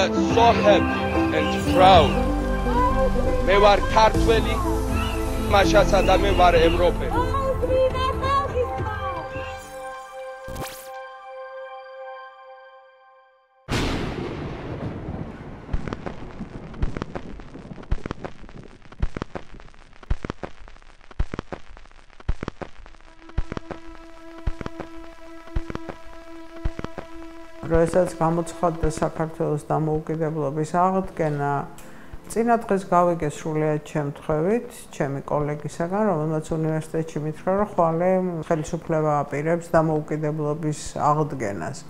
so happy and proud. მე ვარ ქართველი, მაშასა და მე ვარ ევროპელი. როდესაც გამოცხადდა საქართველოს დამოუკიდებლობის აღდგენა, წინა დღეს გავიგე სრულიად ჩემთხვევით, ჩემი კოლეგისაგან, რომელმაც უნივერსიტეტში მითხრა, რომ ხვალე ხელისუფლება აპირებს დამოუკიდებლობის აღდგენას.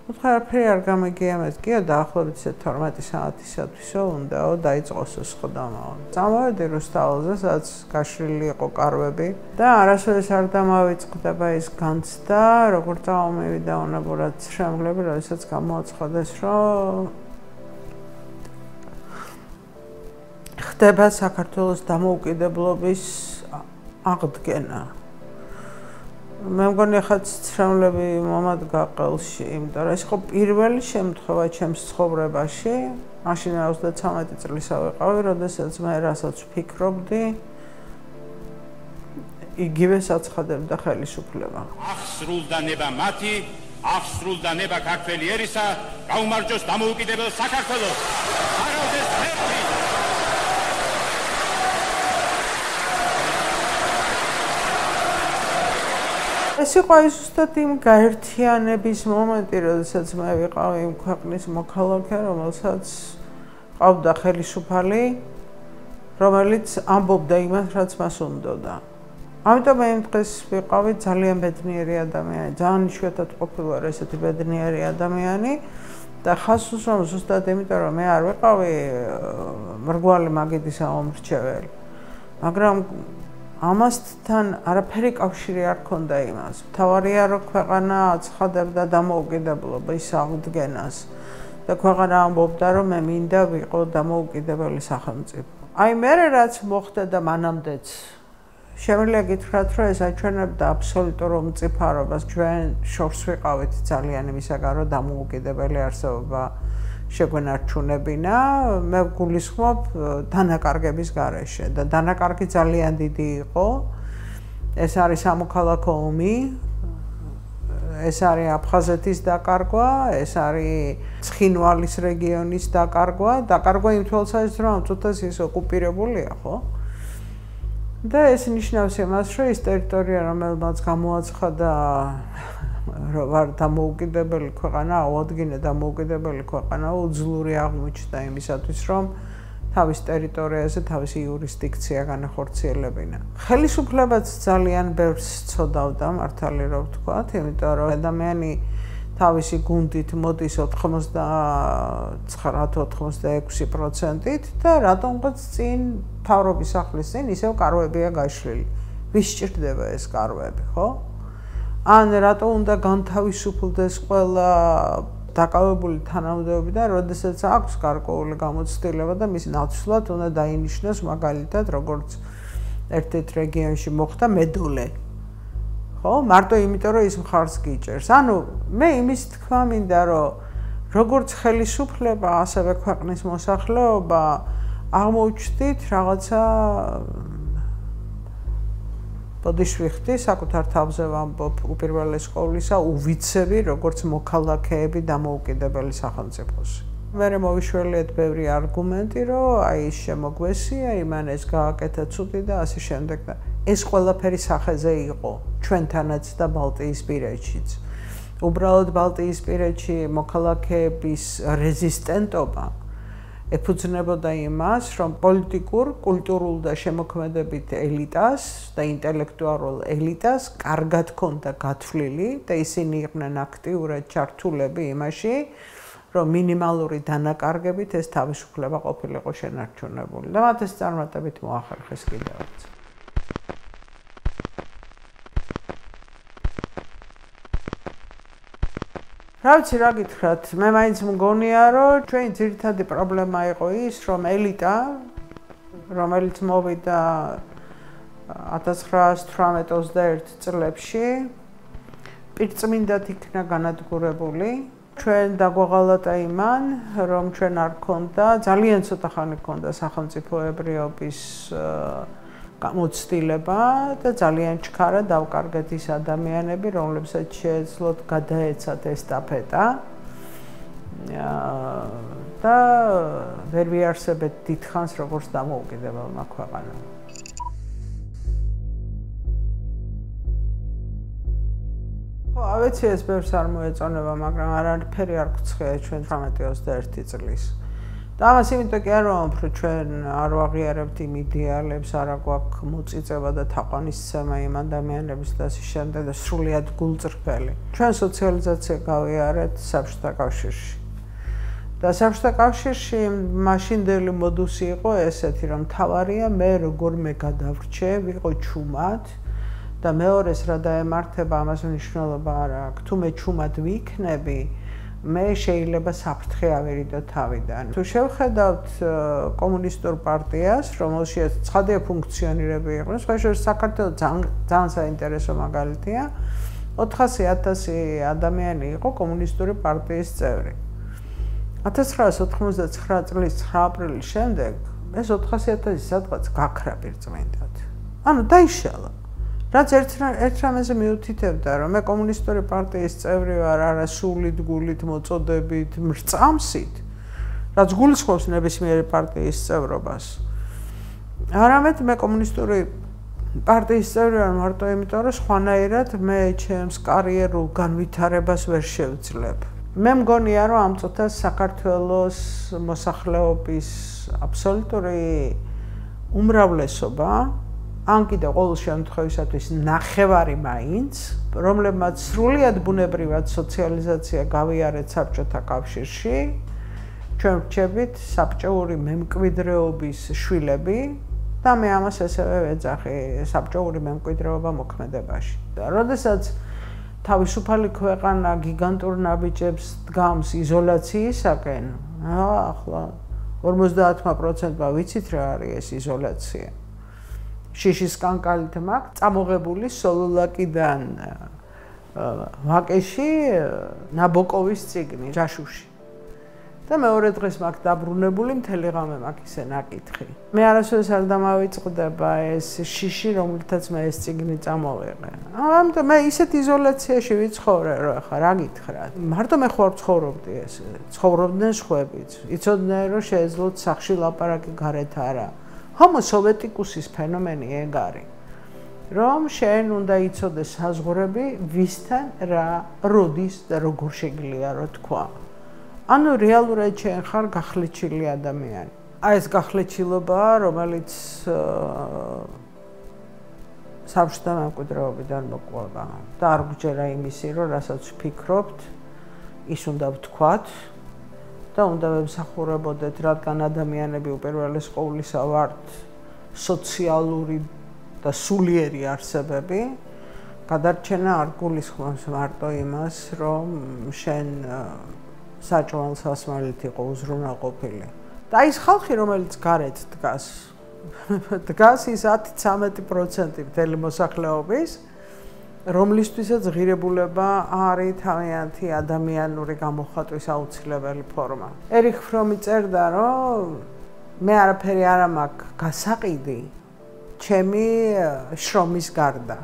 უთხრა, არაფერი არ გამიგია მეთქია, დაახლოებით 12 საათისათვისო უნდაო დაიწყოსო სხდომა. წამოვედი რუსთაველზე, სადაც გაშლილი იყო კარვები და არასოდეს არ დამავიწყდება ის განცდა, როგორც წამოვიდა უნებურად შრომლები, როდესაც გამოაცხადეს, რომ ხდება საქართველოს დამოუკიდებლობის აღდგენა. მე მგონი ხაც ცრემლები მომადგა ყელში, იმიტომ რომ ეს იყო პირველი შემთხვევა ჩემს ცხოვრებაში. მაშინ 33 წლისა ვიყავი, როდესაც მე რასაც ვფიქრობდი, იგივე საცხადებდა ხელისუფლება. აღსრულდა ნება მათი, აღსრულდა ნება ქართველი ერისა, გაუმარჯოს დამოუკიდებელ საქართველოს. აღავდეს ერთი ეს იყო ზუსტად იმ გაერთიანების მომენტი, როდესაც მე ვიყავი იმ ქვეყნის მოქალაქე, რომელსაც ყავდა ხელისუფალი, რომელიც ამბობდა იმას, რაც მას უნდოდა. ამიტომ მე იმ დღეს ვიყავი ძალიან ბედნიერი ადამიანი, ძალიან იშვიათად ყოფილვარ ესეთი ბედნიერი ადამიანი და ხასოს რომ ზუსტად იმიტომ რომ მე არ ვიყავი მრგვალი მაგიდის ამომრჩეველი, მაგრამ ამასთან არაფერი კავშირი არ ქონდა იმას. მთავარია რომ ქვეყანა აცხადებდა დამოუკიდებლობის აღდგენას და ქვეყანა ამბობდა რომ მე მინდა ვიყო დამოუკიდებელი სახელმწიფო. აი მე რაც მოხდა და მანამდეც შემიძლია გითხრათ რომ ეს აჩვენებდა აბსოლუტურ უმწიფარობას. ჩვენ შორს ვიყავით ძალიან იმისაგან რომ დამოუკიდებელი არსებობა შეგვენარჩუნებინა, მე გულისხმობ დანაკარგების გარეშე და დანაკარგი ძალიან დიდი იყო. ეს არის სამოქალაქო ომი, ეს არის აფხაზეთის დაკარგვა, ეს არის ცხინვალის რეგიონის დაკარგვა იმ თვალსაზრისით, რომ ამ წუთას ის ოკუპირებულია, ხო? და ეს ნიშნავს იმას, რომ ის ტერიტორია, რომელმაც გამოაცხადა რომ ვარ დამოუკიდებელი ქვეყანა, ავადგინე დამოუკიდებელი ქვეყანა, უძლური აღმოჩნდა იმისათვის, რომ თავის ტერიტორიაზე თავისი იურისდიქცია განახორციელებინა. ხელისუფლებაც ძალიან ბევრს ცოდავდა, მართალი რომ ვთქვათ, იმიტომ რომ ადამიანი თავისი გუნდით მოდის 99-96%-ით და რატომღაც წინ მთავრობის სახლის წინ ისევ კარვებია გაშლილი. ვის სჭირდება ეს კარვები, ხო? ან რატო უნდა განთავისუფლდეს ყველა დაკავებული თანამდებობიდან, როდესაც აქვს გარკვეული გამოცდილება და მის ნაცვლად უნდა დაინიშნოს მაგალითად, როგორც ერთ-ერთ რეგიონში მოხდა მედოლე. ხო? მარტო იმიტომ, რომ ის მხარს გიჭერს. ანუ მე იმის თქმა მინდა, რომ როგორც ხელისუფლება, ასევე ქვეყნის მოსახლეობა აღმოჩნდით რაღაცა ბოდიშვიხტი საკუთარ თავზე ვამბობ უპირველეს ყოვლისა უვიცები როგორც მოქალაქეები დამოუკიდებელი სახელმწიფოსი. მე მოვიშველიეთ ბევრი არგუმენტი, რომ აი ის შემოგვესია, იმან ეს გააკეთა ცუდი და ასე შემდეგ და ეს ყველაფერი სახეზე იყო ჩვენთანაც და ბალტიისპირეთშიც. უბრალოდ ბალტიისპირეთში მოქალაქეების რეზისტენტობა ეფუძნებოდა იმას, რომ პოლიტიკურ, კულტურულ და შემოქმედებით ელიტას და ინტელექტუალურ ელიტას კარგად ჰქონდა გათვლილი და ისინი იყვნენ აქტიურად ჩართულები იმაში, რომ მინიმალური დანაკარგებით ეს თავისუფლება ყოფილიყო შენარჩუნებული. და მათ ეს წარმატებით მოახერხეს კიდევაც. რა ვიცი რა გითხრათ, მე მაინც მგონია, რომ ჩვენი ძირითადი პრობლემა იყო ის, რომ ელიტა, რომელიც მოვიდა 1918-21 წლებში, პირწმინდად იქნა განადგურებული, ჩვენ დაგვაღალატა იმან, რომ ჩვენ არ გქონდა, ძალიან ცოტა ხანი გქონდა სახელმწიფოებრიობის გამოცდილება და ძალიან ჩქარა დავკარგეთ ის ადამიანები, რომლებსაც შეეძლოთ გადაეცათ ესტაფეტა და ვერ ვიარსებეთ დიდხანს როგორც დამოუკიდებელმა ქვეყანამ. ავეცი ეს ბევრს არ მოეწონება, მაგრამ არაფერი არ გწხია ჩვენ 18-21 წლის. და ამას იმიტომ კი არ ვამბობ, რომ ჩვენ არ ვაღიარებთ იმ იდეალებს, არა გვაქვს მოწიწება და თაყვანისცემა იმ ადამიანების და ასე შემდეგ და სრულიად გულწრფელი. ჩვენ სოციალიზაცია გავიარეთ საბჭოთა კავშირში. და საბჭოთა კავშირში მაშინდელი მოდუსი იყო ესეთი, რომ თავარია მე როგორმე გადავრჩე, ვიყო ჩუმად და მეორეს რა დაემართება ამას მნიშვნელობა არ აქვს. თუ მე ჩუმად ვიქნები, მე შეიძლება საფრთხე ავერიდო თავიდან. თუ შევხედავთ კომუნისტურ პარტიას, რომელშიც ცხადია ფუნქციონირები იყვნენ, სხვა შორის საქართველოს ძალიან საინტერესო მაგალითია, 400,000 ადამიანი იყო კომუნისტური პარტიის წევრი. 1989 წლის 9 აპრილის შემდეგ ეს 400,000 სადღაც გაქრა პირწმინდად. ანუ დაიშალა. რაც ერთ რამეზე მიუთითებდა, რომ მე კომუნისტური პარტიის წევრი ვარ, არა სულით, გულით, მოწოდებით, მრწამსით, რაც გულისხმობს ნებისმიერი პარტიის წევრობას. არამედ მე კომუნისტური პარტიის წევრი ვარ მარტო იმიტომ, რომ სხვანაირად მე ჩემს კარიერულ განვითარებას ვერ შევძლებ. მე მგონია, რომ ამ წუთას საქართველოს მოსახლეობის აბსოლუტური უმრავლესობა ან კიდევ ყოველ შემთხვევისათვის ნახევარი მაინც, რომლებმაც სრულიად ბუნებრივად სოციალიზაცია გავიარეთ საბჭოთა კავშირში, ჩვენ ვრჩებით საბჭოური მემკვიდრეობის შვილები და მე ამას ესევე ვეძახი საბჭოური მემკვიდრეობა მოქმედებაში. როდესაც თავისუფალი ქვეყანა გიგანტურ ნაბიჯებს დგამს იზოლაციისაკენ, ახლა 50%-მა ვიცით რა არის ეს იზოლაცია. შიშის კანკალით მაქვს წამოღებული სოლოლაკიდან ვაკეში ნაბოკოვის წიგნი ჯაშუში. და მეორე დღეს მაქვს დაბრუნებული მთელი ღამე მაქვს ისე ნაკითხი. მე არასოდეს არ დამავიწყდება ეს შიში, რომელთაც მე ეს წიგნი წამოვიღე. ამიტომ მე ისეთ იზოლაციაში ვიცხოვრე, რომ ახლა რა გითხრათ. მარტო მე ხო არ ცხოვრობდი ესე. ცხოვრობდნენ სხვებიც. იცოდნენ რომ შეეძლოთ სახში ლაპარაკი გარეთ არა. Homo sovieticusis ფენომენი ეგ არის. რომ შენ უნდა იცოდეს საზღვრები, ვისთან რა, როდის და როგორ შეგიძლია რა თქვა. ანუ რეალურად შენ ხარ გახლეჩილი ადამიანი. აი ეს გახლეჩილობაა, რომელიც საბჭოთა მემკვიდრეობიდან მოყვება. და არ გჯერა იმისი, რომ რასაც ვფიქრობთ, ის უნდა ვთქვათ. და უნდა ვემსახურებოდეთ, რადგან ადამიანები უპირველეს ყოვლისა ვართ სოციალური და სულიერი არსებები, გადარჩენა არ გულისხმობს მარტო იმას, რომ შენ საჭმელ სასმელით იყო უზრუნველყოფილი. და ის ხალხი, რომელიც გარეთ დგას ის 10-13% მთელი მოსახლეობის, რომლისთვისაც ღირებულება არის თავიანთი ადამიანური გამოხატვის აუცილებელი ფორმა. ერიხ ფრომი წერდა, რომ მე არაფერი არ მაქვს გასაყიდი ჩემი შრომის გარდა.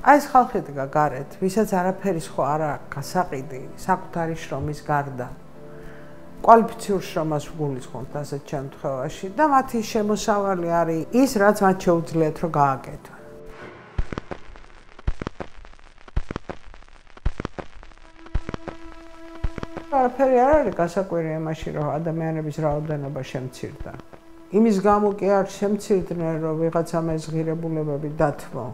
აი ეს ხალხი დგა გარეთ, ვისაც არაფერი სხვა არ აქვს გასაყიდი საკუთარი შრომის გარდა. კვალიფიციურ შრომას გულისხმობთ ასეთ შემთხვევაში და მათი შემოსავალი არის ის, რაც მათ შეუძლიათ რომ გააკეთონ. არაფერი არ არის გასაკვირი იმაში, რომ ადამიანების რაოდენობა შემცირდა. იმის გამო კი არ შემცირდნენ, რომ ვიღაცამ ეს ღირებულებები დათმო.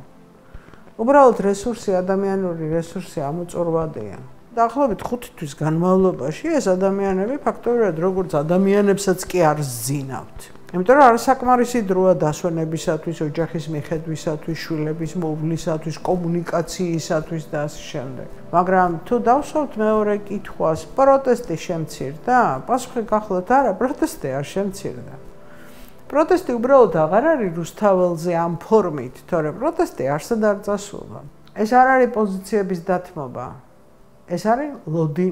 უბრალოდ რესურსი, ადამიანური რესურსი ამოწურვადია. დაახლოებით 5 თვის განმავლობაში ეს ადამიანები ფაქტობრივად როგორც ადამიანებსაც კი არ ზძინავთ. იმიტომ რომ არასაკმარისი დროა დასვენებისათვის, ოჯახის მიხედვისათვის, შვილების მოვლისათვის, კომუნიკაციისათვის და ასე შემდეგ. მაგრამ თუ დავსვათ მეორე კითხვას, პროტესტი შემცირდა? პასუხი გახლავთ არა, პროტესტი არ შემცირდა. პროტესტი უბრალოდ აღარ არის რუსთაველზე ამ ფორმით, თორემ პროტესტი არსად არ წასულა. ეს არ არის პოზიციების დათმობა. ეს არის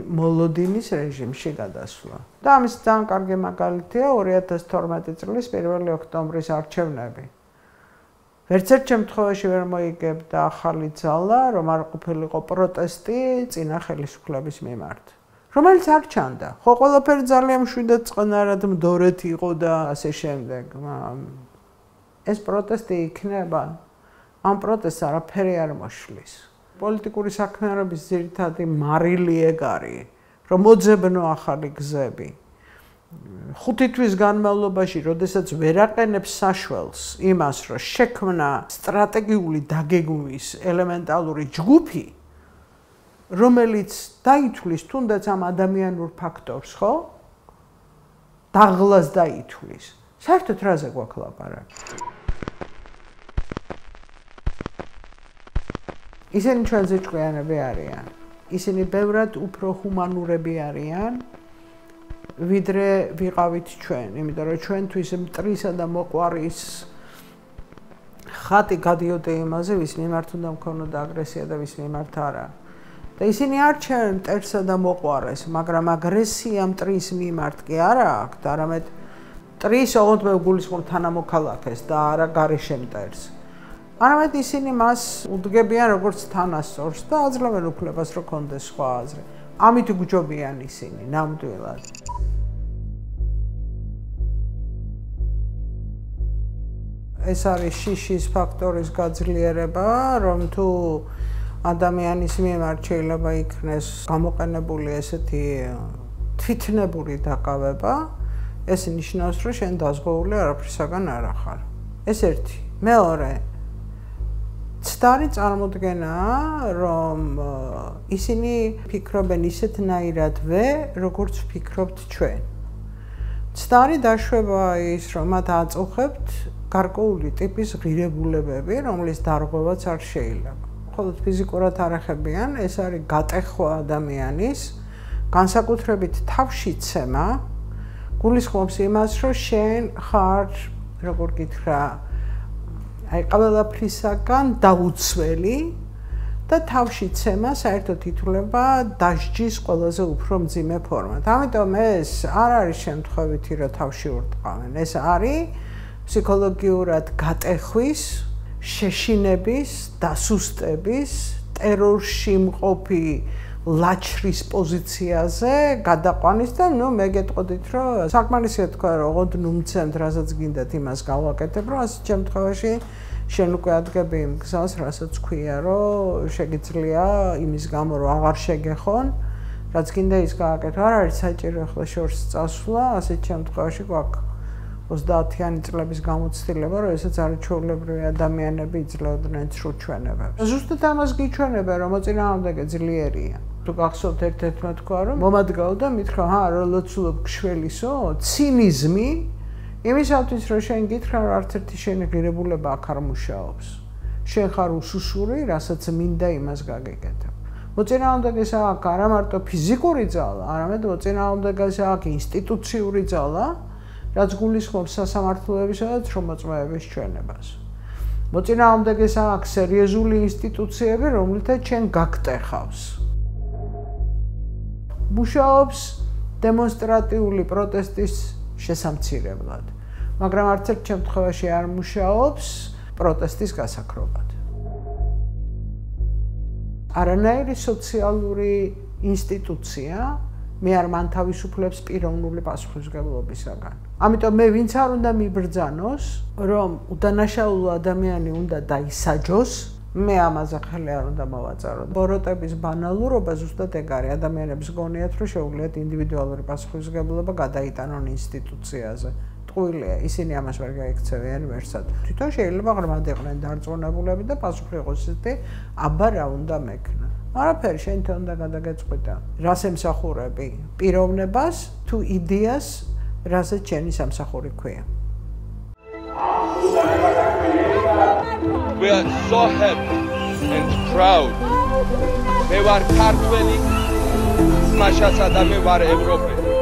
მოლოდინის რეჟიმში გადასვლა. და ამის ძალიან კარგი მაგალითია 2012 წლის 1 ოქტომბრის არჩევნები. ვერც ერთ შემთხვევაში ვერ მოიგებდა ახალი ძალა, რომ არ ყოფილიყო პროტესტი წინა ხელისუფლების მიმართ. რომელიც არ ჩანდა. ხო, ყველაფერი ძალიან მშვიდად წყნარად მდორეთ იყო და ასე შემდეგ. ეს პროტესტი იქნება, ამ პროტესტს არაფერი არ მოშლის. პოლიტიკური საქმიანობის ძირითადი მარილი ეგ არის, რომ მოძებნო ახალი გზები. 5 თვის განმავლობაში, როდესაც ვერ აყენებს საშველს იმას, რომ შექმნა სტრატეგიული დაგეგმვის ელემენტალური ჯგუფი, რომელიც დაითვლის თუნდაც ამ ადამიანურ ფაქტორს, ხო? დაღლას დაითვლის. საერთოდ რაზე გვაქვს ლაპარაკი? ისინი ჩვენზე ჭკვიანები არიან. ისინი ბევრად უფრო ჰუმანურები არიან, ვიდრე ვიყავით ჩვენ, იმიტომ რომ ჩვენთვის მტრისა და მოყვარის ხატი გადიოდა იმაზე, ვის მიმართ უნდა მქონოდა აგრესია და ვის მიმართ არა. და ისინი არ ჩერენ მტერსა და მოყვარეს, მაგრამ აგრესია მტრის მიმართ კი არა აქვთ, არამედ მტრის ოღონდ მე გულისხმობ თანამოქალაქეს და არა გარეშე მტერს. არამედ ისინი მას უდგებიან როგორც თანასწორს და აძლევენ უფლებას, რომ კონდეს სხვა აზრი. ამით გჯობიან ისინი ნამდვილად. ეს არის შიშის ფაქტორის გაძლიერება, რომ თუ ადამიანის მიმართ შეიძლება იქნეს გამოყენებული ესეთი თვითნებური დაკავება, ეს ნიშნავს, რომ შენ დაზღვეული არაფრისაგან არ ახარ. ეს ერთი. მეორე, ცდარი წარმოდგენაა, რომ ისინი ფიქრობენ ისეთნაირადვე, როგორც ვფიქრობთ ჩვენ. ცდარი დაშვება ის, რომ მათ აწუხებთ გარკვეული ტიპის ღირებულებები, რომლის დარღვევაც არ შეიძლება. მხოლოდ ფიზიკურად არ ეხებიან, ეს არის გატეხვა ადამიანის, განსაკუთრებით თავშიცემა, გულისხმობს იმას, რომ შენ ხარ, როგორ გითხრა, აი ყველაფრისაგან დაუცველი და თავშიცემა საერთოდ ითვლება დასჯის ყველაზე უფრო მძიმე ფორმად. ამიტომ ეს არ არის შემთხვევითი, რომ თავში ურტყავენ. ეს არის ფსიქოლოგიურად გატეხვის, შეშინების, დასუსტების, ტერორში მყოფი ლაჩრის პოზიციაზე გადაყვანის და მე გეტყოდით, რომ საკმარისია თქვა, რომ ოღონდ მცემთ, რასაც გინდათ, იმას გავაკეთებ, რომ ასეთ შემთხვევაში შენ უკვე ადგები იმ გზას, რასაც ქვია, რომ შეგიძლია იმის გამო, რომ აღარ შეგეხონ, რაც გინდა ის გააკეთო. არ არის საჭირო ახლა შორს წასვლა, ასეთ შემთხვევაში გვაქვს 30-იანი წლების გამოცდილება, რომ ესაც არაჩვეულებრივი ადამიანები იძლეოდნენ სრულჩვენებებს. ზუსტად ამას გიჩვენებენ, რომ მოწინააღმდეგე ძლიერია. თუ გახსოვთ ერთ-ერთმა თქვა, რომ მომადგაო და მითხრა, რა ლოცულობ გშველისო, ცინიზმი იმისათვის, რომ შენ გითხრა, რომ არც ერთი შენი ღირებულება აქ არ მუშაობს. შენ ხარ უსუსური, რასაც მინდა იმას გაგეკეთებ. მოწინააღმდეგეს აქვს არა მარტო ფიზიკური ძალა, არამედ მოწინააღმდეგეს აქვს ინსტიტუციური ძალა, რაც გულისხმობს სასამართლოებისა და შრომოწმეების ჩვენებას. მოწინააღმდეგეს აქვს სერიოზული ინსტიტუციები, რომლითაც შენ გაგტეხავს. მუშაობს დემონსტრატიული პროტესტის შესამცირებლად, მაგრამ არც ერთ შემთხვევაში არ მუშაობს პროტესტის გასაქრობად. არანაირი სოციალური ინსტიტუცია მე არ მან თავისუფლებს პიროვნული პასუხისმგებლობისაგან. ამიტომ მე ვინც არ უნდა მიბრძანოს, რომ უდანაშაულო ადამიანი უნდა დაისაჯოს, მე ამაზე ხელი არ უნდა მოვაწარო. ბოროტების ბანალურობა ზუსტად ეგ არის. ადამიანებს გონიათ, რომ შეუძლიათ ინდივიდუალური პასუხისმგებლობა გადაიტანონ ინსტიტუციაზე. ტყუილია, ისინი ამას ვერ გაიქცევიან ვერსად. თვითონ შეიძლება ღრმად იყვნენ დარწმუნებულები და პასუხი იყოს ისეთი, აბა რა უნდა მექნა. არაფერი შენ თვითონ უნდა გადაგეწყვიტა. რას ემსახურები? პიროვნებას თუ იდეას, რასაც შენი სამსახური ქვია. We are so happy and proud. მე ვარ ქართველი, მაშასა და მე ვარ ევროპელი.